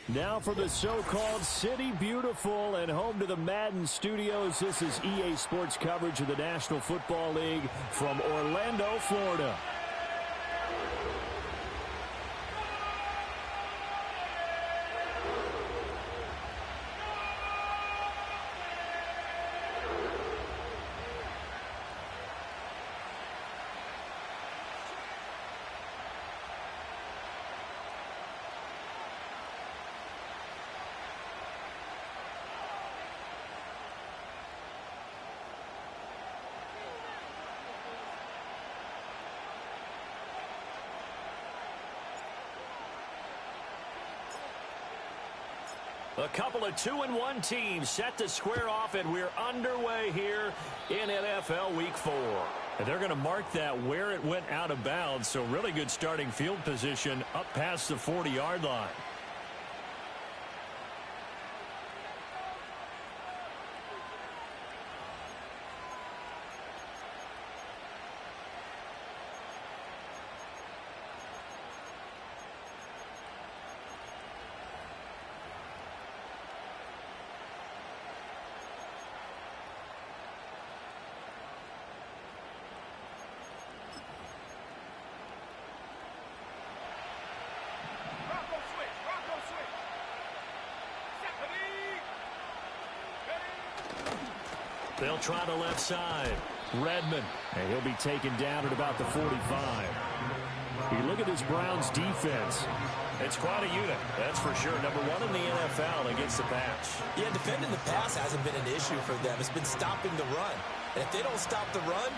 Now for the so-called City Beautiful and home to the Madden Studios. This is EA Sports coverage of the National Football League from Orlando, Florida. A couple of 2-1 teams set to square off, and we're underway here in NFL Week 4. And they're going to mark that where it went out of bounds, so really good starting field position up past the 40-yard line. They'll try the left side. Redmond, and he'll be taken down at about the 45. You look at this Browns defense. It's quite a unit, that's for sure. Number one in the NFL against the pass. Yeah, defending the pass hasn't been an issue for them. It's been stopping the run. And if they don't stop the run,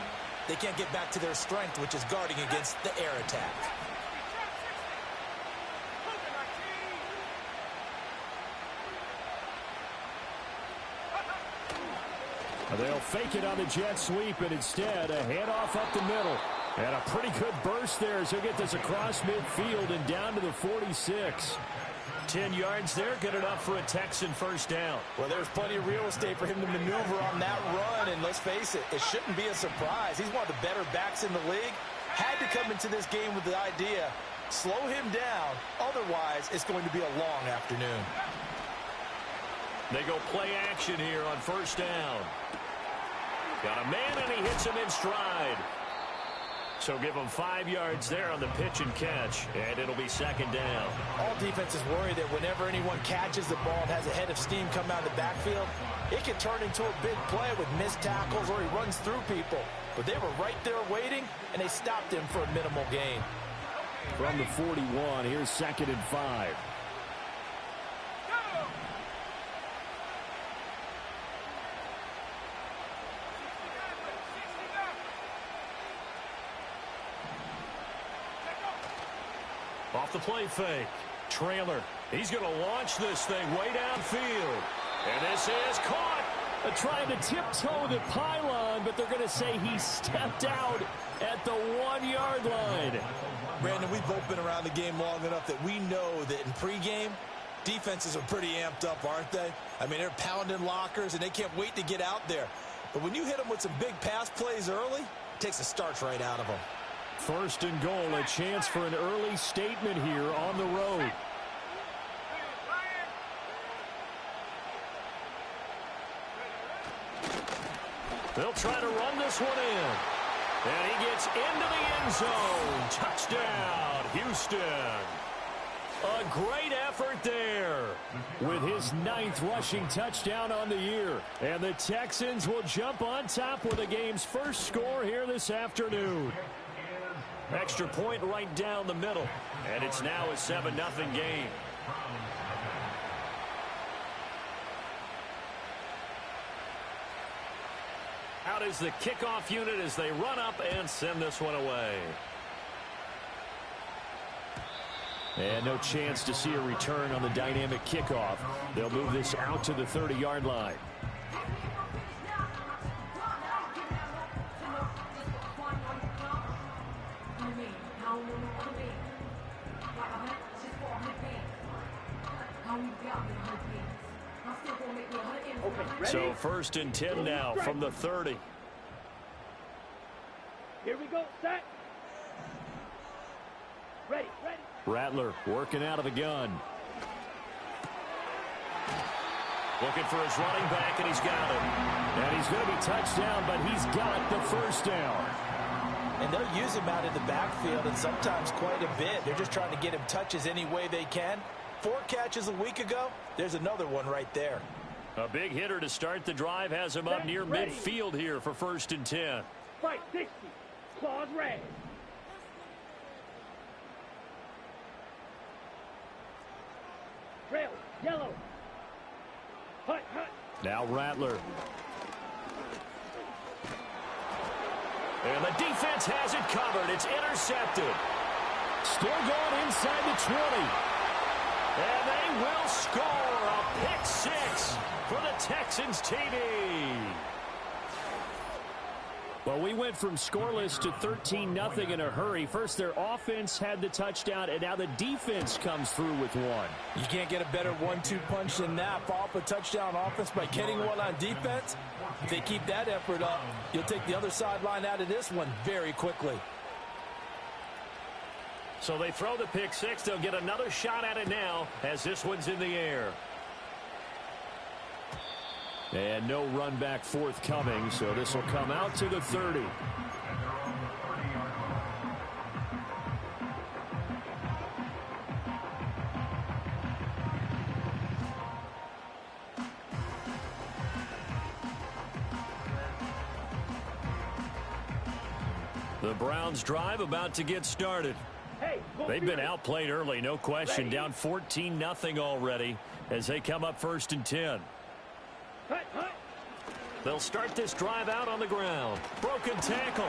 they can't get back to their strength, which is guarding against the air attack. They'll fake it on the jet sweep, and instead a handoff up the middle. And a pretty good burst there as he'll get this across midfield and down to the 46. 10 yards there, good enough for a Texan first down. Well, there's plenty of real estate for him to maneuver on that run, and let's face it, it shouldn't be a surprise. He's one of the better backs in the league. Had to come into this game with the idea, slow him down, otherwise it's going to be a long afternoon. They go play action here on first down. Got a man, and he hits him in stride. So give him 5 yards there on the pitch and catch, and it'll be second down. All defenses worry that whenever anyone catches the ball and has a head of steam come out of the backfield, it can turn into a big play with missed tackles or he runs through people. But they were right there waiting, and they stopped him for a minimal gain. From the 41, here's second and 5. Off the play fake. Trailer. He's going to launch this thing way downfield. And this is caught. Trying to tiptoe the pylon, but they're going to say he stepped out at the 1-yard line. Brandon, we've both been around the game long enough that we know that in pregame, defenses are pretty amped up, aren't they? I mean, they're pounding lockers, and they can't wait to get out there. But when you hit them with some big pass plays early, it takes the starch right out of them. First and goal, a chance for an early statement here on the road. They'll try to run this one in. And he gets into the end zone. Touchdown, Houston. A great effort there with his 9th rushing touchdown on the year. And the Texans will jump on top with the game's first score here this afternoon. Extra point right down the middle. And it's now a 7-0 game. Out is the kickoff unit as they run up and send this one away. And no chance to see a return on the dynamic kickoff. They'll move this out to the 30-yard line. So first and 10 now from the 30. Here we go, set. Ready. Rattler working out of the gun. Looking for his running back, and he's got him. And he's going to be touched down, but he's got the first down. And they'll use him out in the backfield, and sometimes quite a bit. They're just trying to get him touches any way they can. 4 catches a week ago. There's another one right there. A big hitter to start the drive has him up near midfield here for 1st and 10. Fight 60. Claws red. Trail yellow. Hut, hut. Now Rattler. And the defense has it covered. It's intercepted. Still going inside the 20. And they will score a pick 6 for the Texans TD. Well, we went from scoreless to 13-0 in a hurry. First, their offense had the touchdown, and now the defense comes through with one. You can't get a better 1-2 punch than that. Follow up a touchdown offense by getting one on defense. If they keep that effort up, you'll take the other sideline out of this one very quickly. So they throw the pick 6. They'll get another shot at it now as this one's in the air. And no run back forthcoming, so this will come out to the 30. The Browns drive about to get started. They've been outplayed early, no question. Down 14-0 already as they come up 1st and 10. They'll start this drive out on the ground. Broken tackle.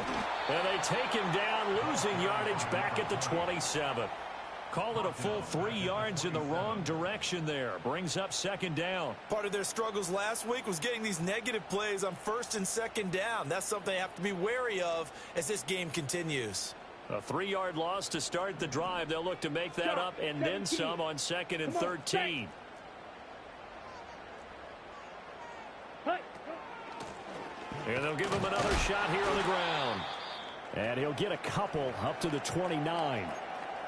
And they take him down, losing yardage back at the 27. Call it a full 3 yards in the wrong direction there. Brings up 2nd down. Part of their struggles last week was getting these negative plays on 1st and 2nd down. That's something they have to be wary of as this game continues. A 3-yard loss to start the drive. They'll look to make that up and then some on 2nd and 13. And they'll give him another shot here on the ground. And he'll get a couple up to the 29.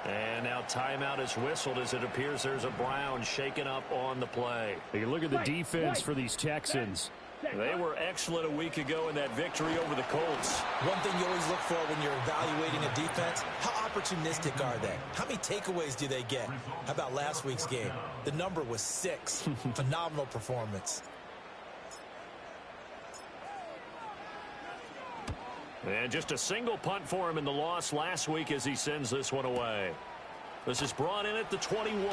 And now timeout is whistled as it appears there's a Brown shaken up on the play. You look at the defense for these Texans. They were excellent a week ago in that victory over the Colts. One thing you always look for when you're evaluating a defense, how opportunistic are they? How many takeaways do they get? How about last week's game? The number was 6. Phenomenal performance. And just a single punt for him in the loss last week as he sends this one away. This is brought in at the 21.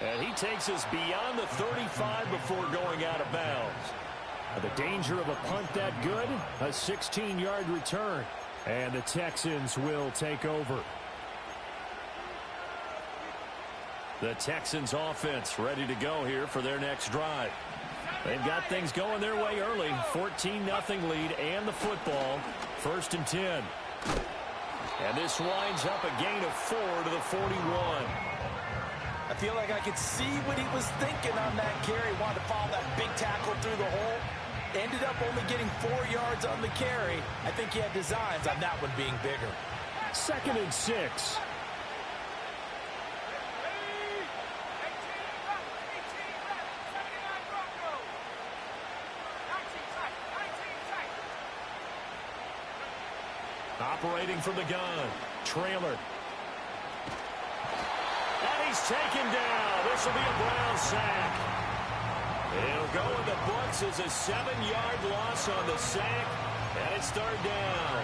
And he takes us beyond the 35 before going out of bounds. The danger of a punt that good, a 16-yard return. And the Texans will take over. The Texans offense ready to go here for their next drive. They've got things going their way early. 14-0 lead and the football. 1st and 10. And this winds up a gain of 4 to the 41. I feel like I could see what he was thinking on that carry. Wanted to follow that big tackle through the hole. Ended up only getting 4 yards on the carry. I think he had designs on that one being bigger. 2nd and 6. Operating from the gun. Trailer. And he's taken down. This will be a Brown sack. It'll go in the books as a 7-yard loss on the sack. And it's 3rd down.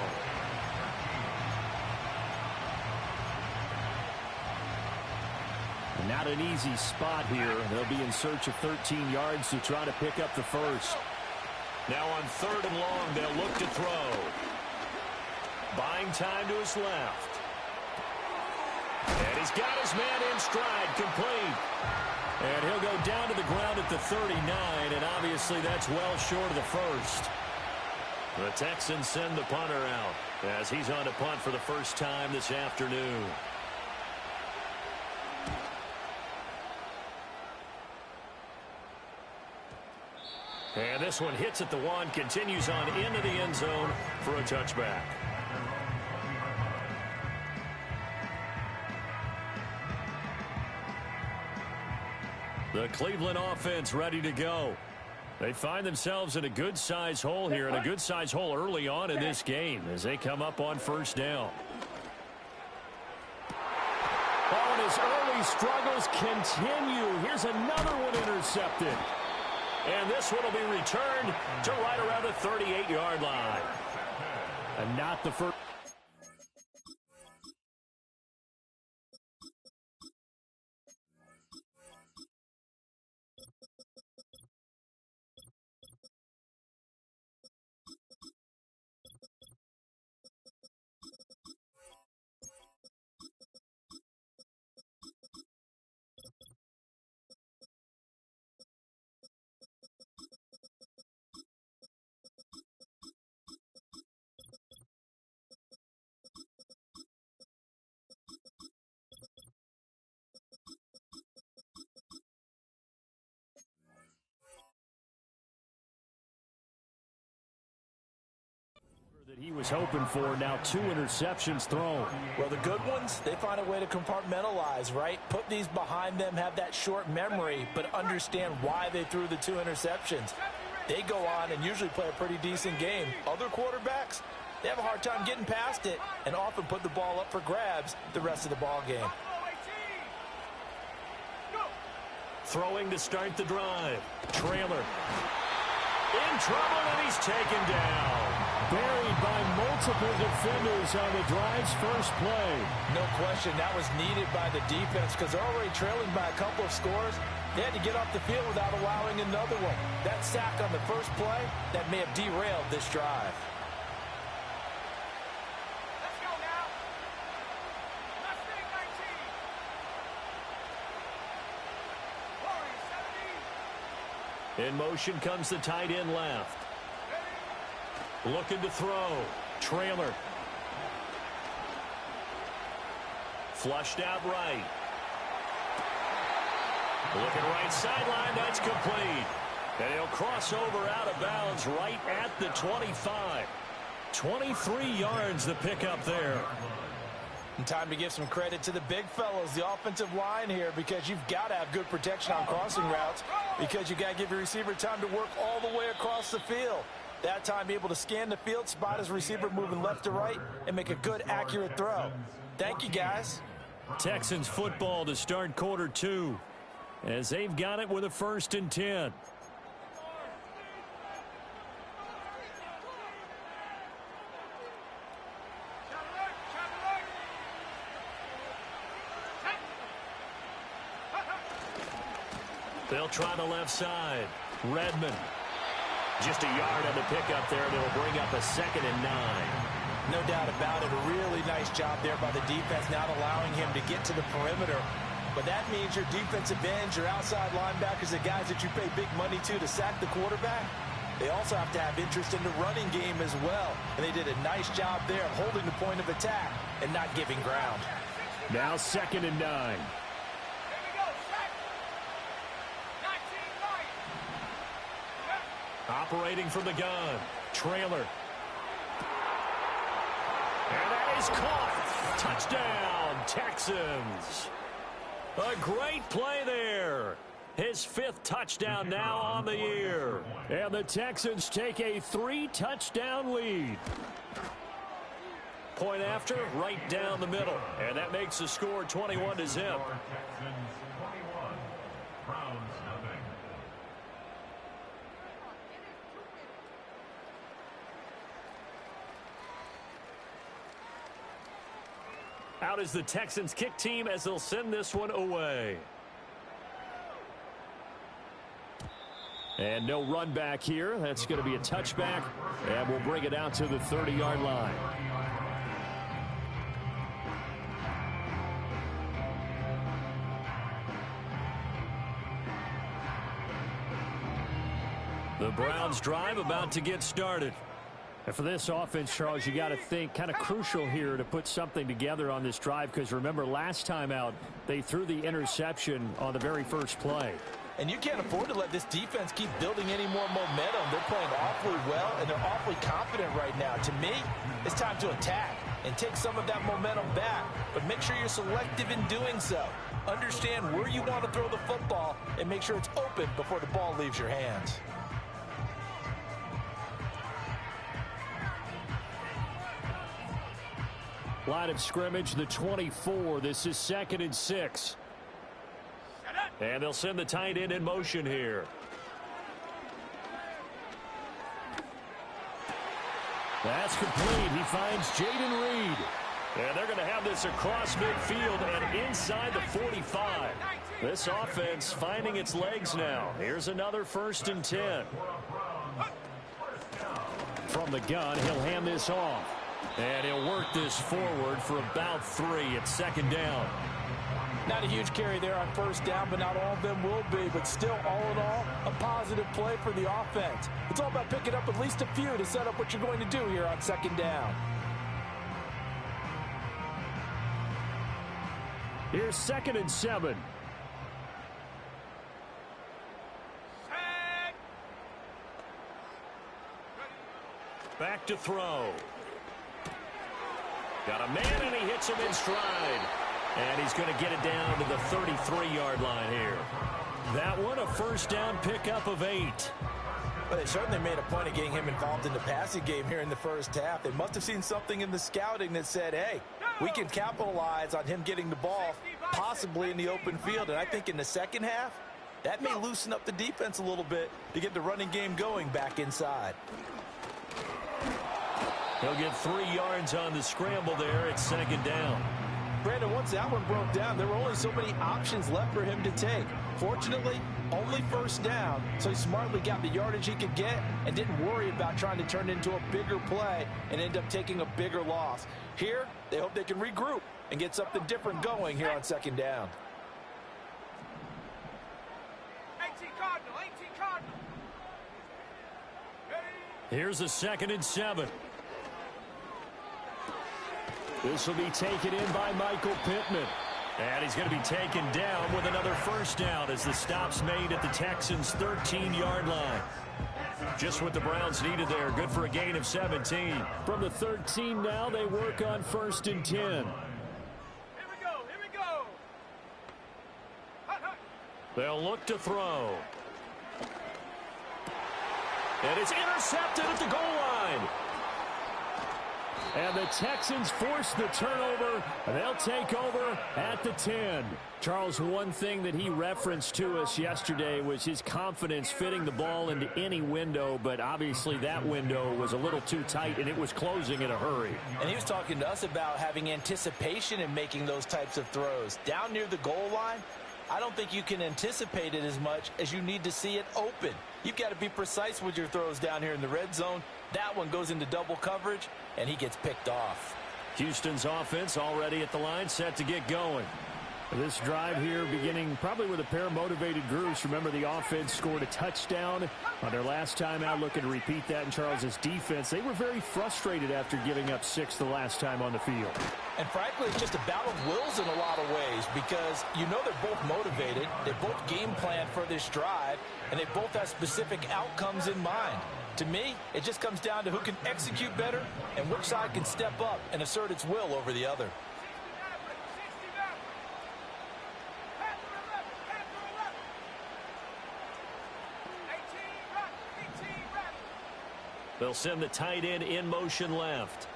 Not an easy spot here. They'll be in search of 13 yards to try to pick up the first. Now on 3rd and long, they'll look to throw. Buying time to his left. And he's got his man in stride, complete. And he'll go down to the ground at the 39, and obviously that's well short of the first. The Texans send the punter out as he's on to punt for the first time this afternoon. And this one hits at the 1, continues on into the end zone for a touchback. The Cleveland offense ready to go. They find themselves in a good-sized hole here, and a good-sized hole early on in this game as they come up on first down. Oh, and his early struggles continue. Here's another one intercepted. And this one will be returned to right around the 38-yard line. And not the first. That he was hoping for. Now 2 interceptions thrown. Well, the good ones, they find a way to compartmentalize, right? Put these behind them, have that short memory, but understand why they threw the 2 interceptions. They go on and usually play a pretty decent game. Other quarterbacks, they have a hard time getting past it and often put the ball up for grabs the rest of the ball game. Throwing to start the drive. Trailer. In trouble, and he's taken down. Buried by multiple defenders on the drive's first play. No question, that was needed by the defense because they're already trailing by a couple of scores. They had to get off the field without allowing another one. That sack on the first play, that may have derailed this drive. Let's go now. Let's take 19. Warrior 70. In motion comes the tight end left. Looking to throw. Trailer. Flushed out right. Looking right sideline. That's complete. And he'll cross over out of bounds right at the 25. 23 yards the pickup there. And time to give some credit to the big fellows, the offensive line here, because you've got to have good protection on crossing routes because you've got to give your receiver time to work all the way across the field. That time, be able to scan the field, spot his receiver moving left to right, and make a good, accurate throw. Thank you, guys. Texans football to start quarter 2 as they've got it with a 1st and 10. They'll try the left side. Redmond. Just a yard on the pickup there, and it'll bring up a 2nd and 9. No doubt about it. A really nice job there by the defense, not allowing him to get to the perimeter. But that means your defensive ends, your outside linebackers, the guys that you pay big money to sack the quarterback, they also have to have interest in the running game as well. And they did a nice job there of holding the point of attack and not giving ground. Now 2nd and 9. Operating from the gun. Trailer. And that is caught. Touchdown, Texans. A great play there. His 5th touchdown now on the year. And the Texans take a 3-touchdown lead. Point after, right down the middle. And that makes the score 21-0. Out is the Texans kick team as they'll send this one away. And no run back here. That's going to be a touchback. And we'll bring it out to the 30-yard line. The Browns drive about to get started. And for this offense, Charles, you got to think kind of crucial here to put something together on this drive because remember last time out they threw the interception on the very first play. And you can't afford to let this defense keep building any more momentum. They're playing awfully well and they're awfully confident right now. To me, it's time to attack. and take some of that momentum back. But make sure you're selective in doing so. Understand where you want to throw the football and make sure it's open before the ball leaves your hands. Line of scrimmage, the 24. This is 2nd and 6. And they'll send the tight end in motion here. That's complete. He finds Jaden Reed. And they're going to have this across midfield and inside the 45. This offense finding its legs now. Here's another 1st and 10. From the gun, he'll hand this off. And he'll work this forward for about 3 at 2nd down. Not a huge carry there on 1st down, but not all of them will be. But still, all in all, a positive play for the offense. It's all about picking up at least a few to set up what you're going to do here on 2nd down. Here's 2nd and 7. Back to throw. Got a man, and he hits him in stride. And he's going to get it down to the 33-yard line here. That one, a 1st down pickup of 8. Well, they certainly made a point of getting him involved in the passing game here in the 1st half. They must have seen something in the scouting that said, hey, we can capitalize on him getting the ball possibly in the open field. And I think in the 2nd half, that may loosen up the defense a little bit to get the running game going back inside. He'll get 3 yards on the scramble there at 2nd down. Brandon, once that one broke down, there were only so many options left for him to take. Fortunately, only 1st down, so he smartly got the yardage he could get and didn't worry about trying to turn it into a bigger play and end up taking a bigger loss. Here, they hope they can regroup and get something different going here on 2nd down. 18 Cardinal, 18 Cardinal. Here's a 2nd and 7. This will be taken in by Michael Pittman. And he's going to be taken down with another 1st down as the stop's made at the Texans' 13-yard line. Just what the Browns needed there. Good for a gain of 17. From the 13 now, they work on 1st and 10. Here we go, here we go. Hut, hut. They'll look to throw. And it's intercepted at the goal line. And the Texans force the turnover. They'll take over at the 10. Charles, one thing that he referenced to us yesterday was his confidence fitting the ball into any window, but obviously that window was a little too tight, and it was closing in a hurry. And he was talking to us about having anticipation in making those types of throws. Down near the goal line, I don't think you can anticipate it as much as you need to see it open. You've got to be precise with your throws down here in the red zone. That one goes into double coverage, and he gets picked off. Houston's offense already at the line, set to get going. This drive here beginning probably with a pair of motivated groups. Remember, the offense scored a touchdown on their last time out, looking to repeat that in Charles's defense. They were very frustrated after giving up 6 the last time on the field. And frankly, it's just a battle of wills in a lot of ways because you know they're both motivated. They both game planned for this drive, and they both have specific outcomes in mind. To me, it just comes down to who can execute better and which side can step up and assert its will over the other. They'll send the tight end in motion left.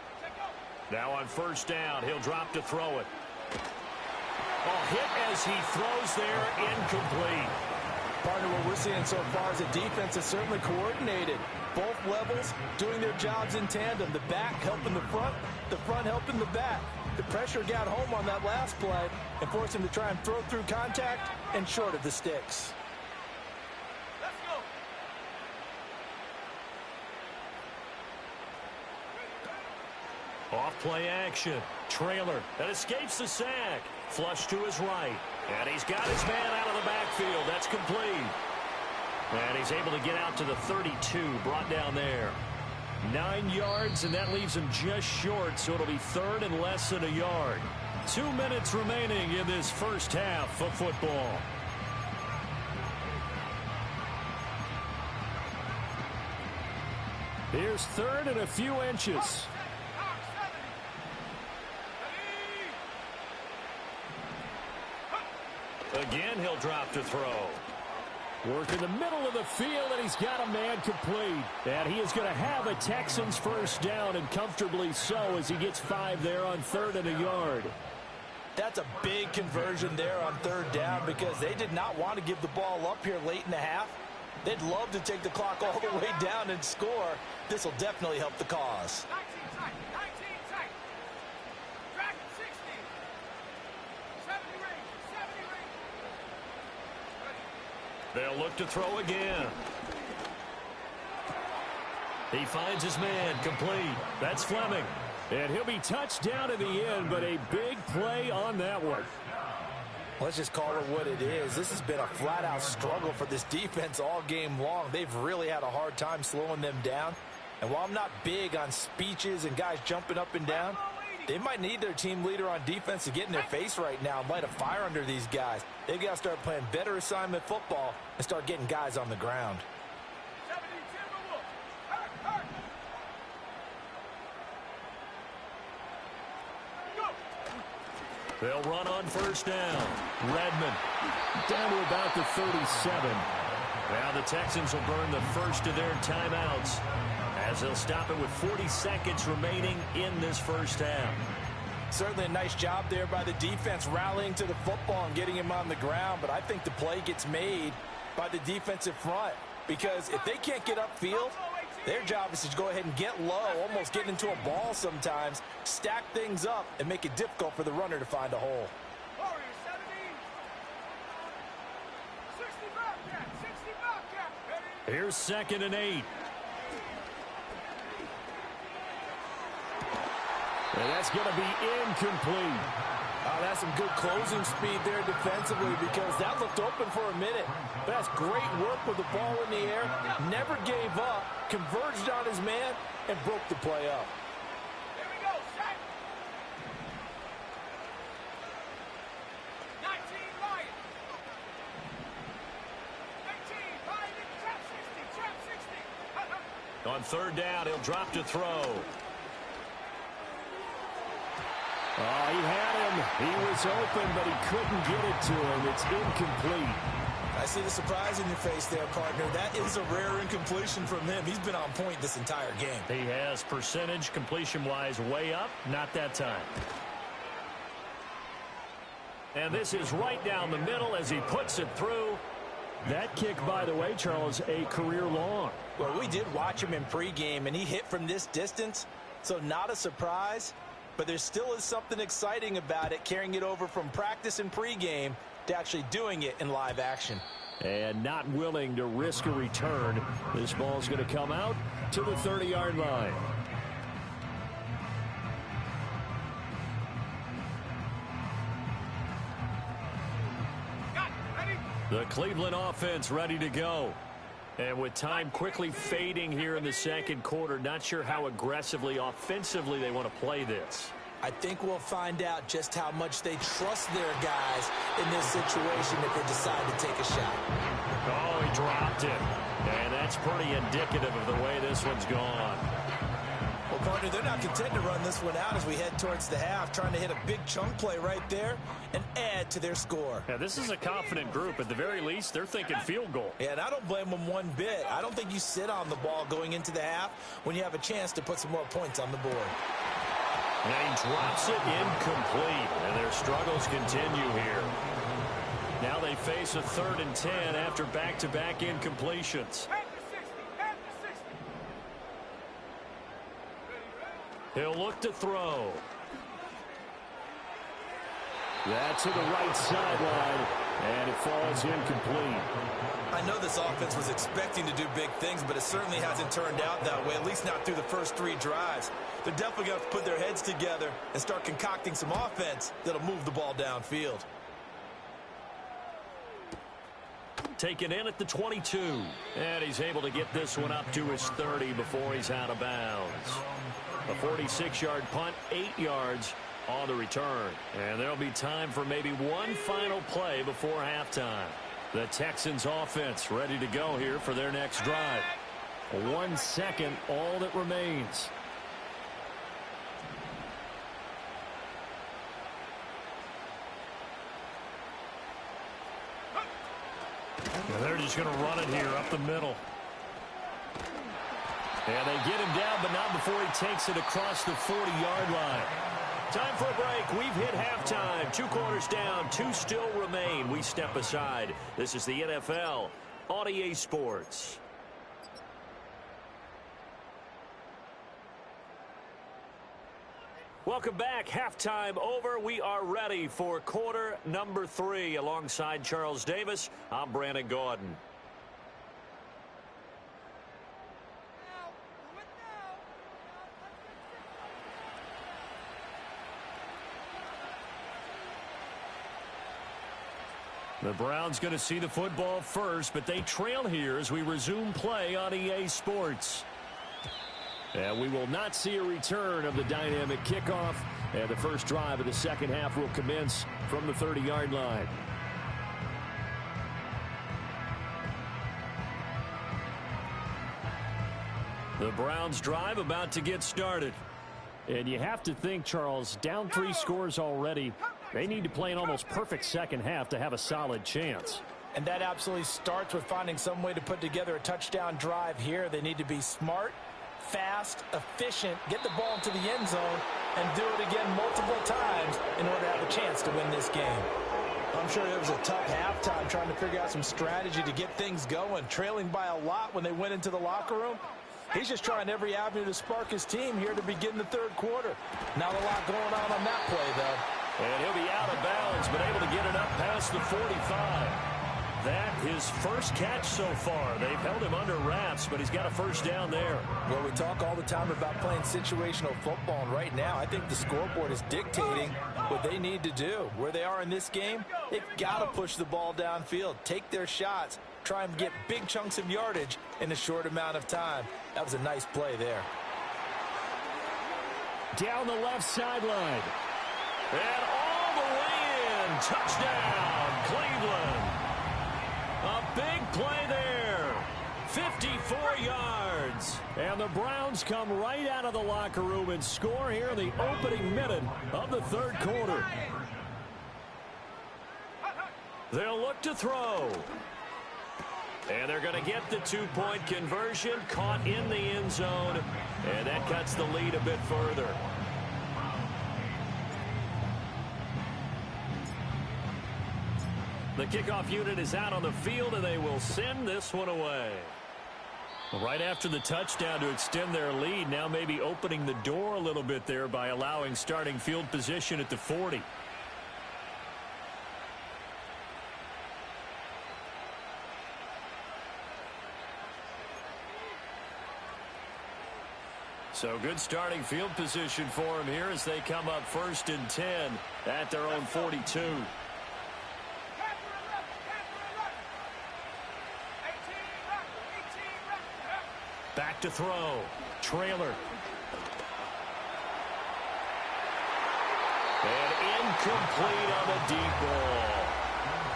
Now on 1st down, he'll drop to throw it. Oh, hit as he throws there, incomplete. Partner, what we're seeing so far is the defense is certainly coordinated. Both levels doing their jobs in tandem. The back helping the front helping the back. The pressure got home on that last play and forced him to try and throw through contact and short of the sticks. Let's go. Off play action. Trailer that escapes the sack. Flush to his right. And he's got his man out of the backfield. That's complete. And he's able to get out to the 32. Brought down there. 9 yards, and that leaves him just short. So it'll be 3rd and less than a yard. 2 minutes remaining in this 1st half of football. Here's 3rd and a few inches. Again, he'll drop to throw. Work in the middle of the field, and he's got a man complete. And he is going to have a Texans first down, and comfortably so, as he gets 5 there on 3rd and a yard. That's a big conversion there on 3rd down because they did not want to give the ball up here late in the half. They'd love to take the clock all the way down and score. This will definitely help the cause. 19 tight. 19 tight. Dragon 60. 70 range. 70 range. They'll look to throw again. He finds his man, complete. That's Fleming. And he'll be touched down in the end, but a big play on that one. Let's just call it what it is. This has been a flat-out struggle for this defense all game long. They've really had a hard time slowing them down. And while I'm not big on speeches and guys jumping up and down, they might need their team leader on defense to get in their face right now and light a fire under these guys. They've got to start playing better assignment football and start getting guys on the ground. 70 Timberwolves. Hurt. They'll run on first down. Redmond Down to about the 37. Now the Texans will burn the first of their timeouts as they'll stop it with 40 seconds remaining in this first half. Certainly a nice job there by the defense rallying to the football and getting him on the ground, but I think the play gets made by the defensive front because if they can't get upfield, their job is to go ahead and get low, almost get into a ball sometimes, stack things up, and make it difficult for the runner to find a hole. Warriors 70. 60 Bobcat. 60 Bobcat. Ready? Here's 2nd and 8. And that's going to be incomplete. That's some good closing speed there defensively because that looked open for a minute. But that's great work with the ball in the air. Never gave up, converged on his man, and broke the play up. Here we go. Set. 19 Lions. 18 Lions. Trap 60. Trap 60. On 3rd down, he'll drop to throw. Oh, he had him. He was open, but he couldn't get it to him. It's incomplete. I see the surprise in your face there, partner. That is a rare incompletion from him. He's been on point this entire game. He has percentage completion-wise way up. Not that time. And this is right down the middle as he puts it through. That kick, by the way, Charles, a career long. Well, we did watch him in pregame, and he hit from this distance, so not a surprise. But there still is something exciting about it, carrying it over from practice and pregame to actually doing it in live action. And not willing to risk a return. This ball's going to come out to the 30-yard line. The Cleveland offense ready to go. And with time quickly fading here in the 2nd quarter, not sure how aggressively, offensively they want to play this. I think we'll find out just how much they trust their guys in this situation if they decide to take a shot. Oh, he dropped it. And that's pretty indicative of the way this one's gone. Well, partner, they're not content to run this one out as we head towards the half, trying to hit a big chunk play right there and add to their score. Yeah, this is a confident group. At the very least, they're thinking field goal. Yeah, and I don't blame them one bit. I don't think you sit on the ball going into the half when you have a chance to put some more points on the board. And he drops it incomplete, and their struggles continue here. Now they face a 3rd and 10 after back-to-back incompletions. Head to 60. Head to 60. He'll look to throw. That's to the right sideline, and it falls incomplete. I know this offense was expecting to do big things, but it certainly hasn't turned out that way, at least not through the first 3 drives. They're definitely going to have to put their heads together and start concocting some offense that'll move the ball downfield. Taken in at the 22. And he's able to get this one up to his 30 before he's out of bounds. A 46-yard punt, 8 yards on the return. And there'll be time for maybe one final play before halftime. The Texans offense ready to go here for their next drive. 1 second, all that remains. And they're just going to run it here up the middle. And they get him down, but not before he takes it across the 40-yard line. Time for a break. We've hit halftime. 2 quarters down. 2 still remain. We step aside. This is the NFL on EA Sports. Welcome back. Halftime over. We are ready for quarter number 3. Alongside Charles Davis, I'm Brandon Gaudin. The Browns going to see the football first, but they trail here as we resume play on EA Sports. And we will not see a return of the dynamic kickoff. And the first drive of the second half will commence from the 30-yard line. The Browns drive about to get started. And you have to think, Charles, down 3 scores already. They need to play an almost perfect second half to have a solid chance. And that absolutely starts with finding some way to put together a touchdown drive here. They need to be smart, fast, efficient, get the ball into the end zone, and do it again multiple times in order to have a chance to win this game. I'm sure it was a tough halftime trying to figure out some strategy to get things going, trailing by a lot when they went into the locker room. He's just trying every avenue to spark his team here to begin the third quarter. Not a lot going on that play, though. And he'll be out of bounds, but able to get it up past the 45. That his first catch so far. They've held him under wraps, but he's got a first down there. Well, we talk all the time about playing situational football, and right now I think the scoreboard is dictating what they need to do. Where they are in this game, they've got to push the ball downfield, take their shots, try and get big chunks of yardage in a short amount of time. That was a nice play there. Down the left sideline. And all the way in. Touchdown, Cleveland. A big play there. 54 yards. And the Browns come right out of the locker room and score here in the opening minute of the third quarter. They'll look to throw. And they're going to get the 2-point conversion, caught in the end zone, and that cuts the lead a bit further. The kickoff unit is out on the field, and they will send this one away. Right after the touchdown to extend their lead, now maybe opening the door a little bit there by allowing starting field position at the 40. So good starting field position for him here as they come up 1st and 10 at their own 42. Back to throw. Trailer. And incomplete on the deep ball.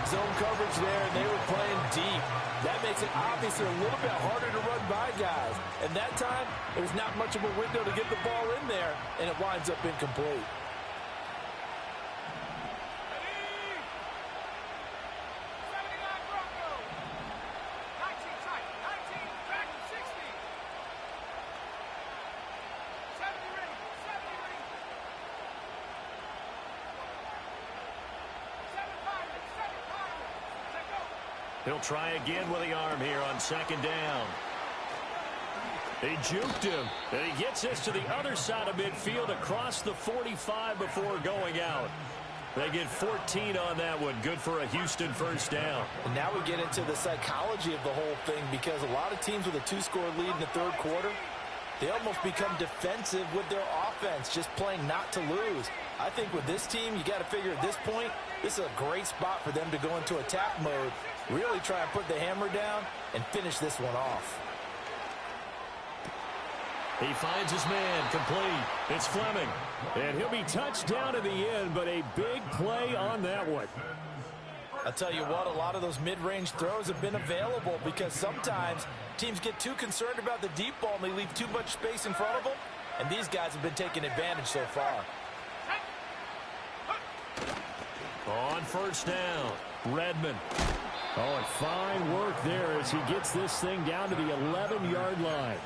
Zone coverage there, and they were playing deep. That makes it obviously a little bit harder to run by guys. And that time, there's not much of a window to get the ball in there, and it winds up incomplete. He'll try again with the arm here on 2nd down. He juked him, and he gets this to the other side of midfield across the 45 before going out. They get 14 on that one. Good for a Houston first down. And now we get into the psychology of the whole thing, because a lot of teams with a 2-score lead in the third quarter, they almost become defensive with their offense, just playing not to lose. I think with this team, you got to figure at this point, this is a great spot for them to go into attack mode, really try and put the hammer down and finish this one off. He finds his man, complete. It's Fleming. And he'll be touched down in the end, but a big play on that one. I'll tell you what, a lot of those mid-range throws have been available, because sometimes teams get too concerned about the deep ball and they leave too much space in front of them, and these guys have been taking advantage so far. On 1st down, Redmond. Oh, and fine work there as he gets this thing down to the 11-yard line.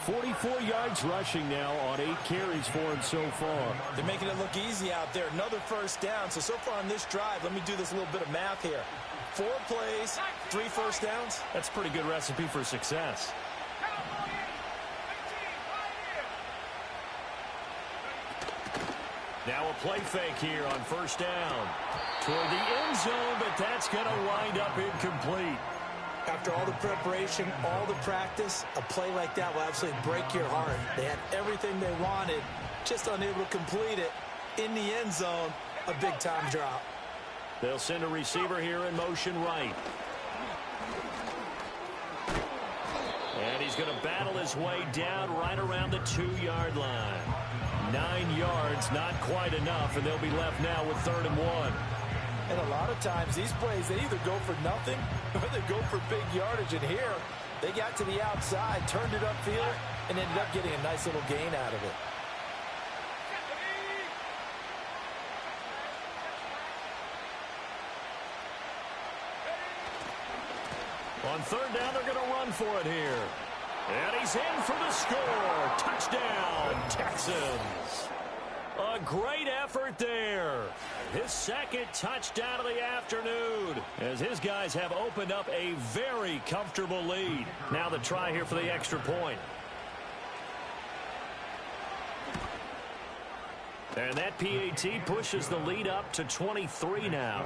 44 yards rushing now on 8 carries for him so far. They're making it look easy out there. Another first down. So far on this drive, let me do this little bit of math here. 4 plays, 3 first downs. That's a pretty good recipe for success. Now a play fake here on first down. Toward the end zone, but that's going to wind up incomplete. After all the preparation, all the practice, a play like that will absolutely break your heart. They had everything they wanted, just unable to complete it. In the end zone, a big-time drop. They'll send a receiver here in motion right. And he's going to battle his way down right around the 2-yard line. 9 yards, not quite enough, and they'll be left now with 3rd and 1. And a lot of times, these plays, they either go for nothing or they go for big yardage. And here, they got to the outside, turned it upfield, and ended up getting a nice little gain out of it. On 3rd down, they're going to run for it here. And he's in for the score. Touchdown, Texans. A great effort there. His 2nd touchdown of the afternoon as his guys have opened up a very comfortable lead. Now the try here for the extra point. And that PAT pushes the lead up to 23 now.